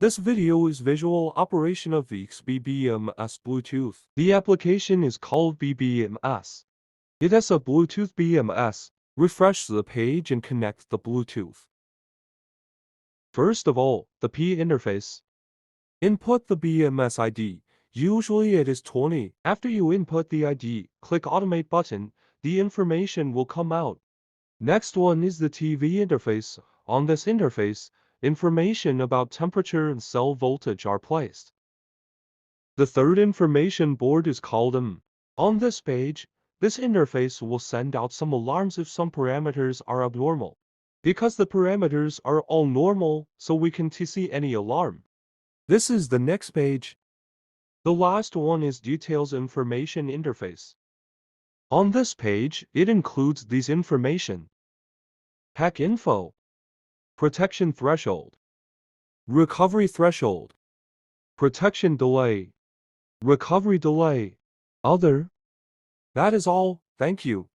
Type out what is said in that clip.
This video is visual operation of YX BBMS Bluetooth. The application is called BBMS. It has a Bluetooth BMS. Refresh the page and connect the Bluetooth. First of all, the P interface. Input the BMS ID. Usually it is 20. After you input the ID, click Automate button. The information will come out. Next one is the TV interface. On this interface, information about temperature and cell voltage are placed. The third information board is called On this page, this interface will send out some alarms if some parameters are abnormal. Because the parameters are all normal, so we can see any alarm. This is the next page. The last one is Details Information Interface. On this page, it includes these information. Pack info. Protection threshold. Recovery threshold. Protection delay. Recovery delay. Other. That is all. Thank you.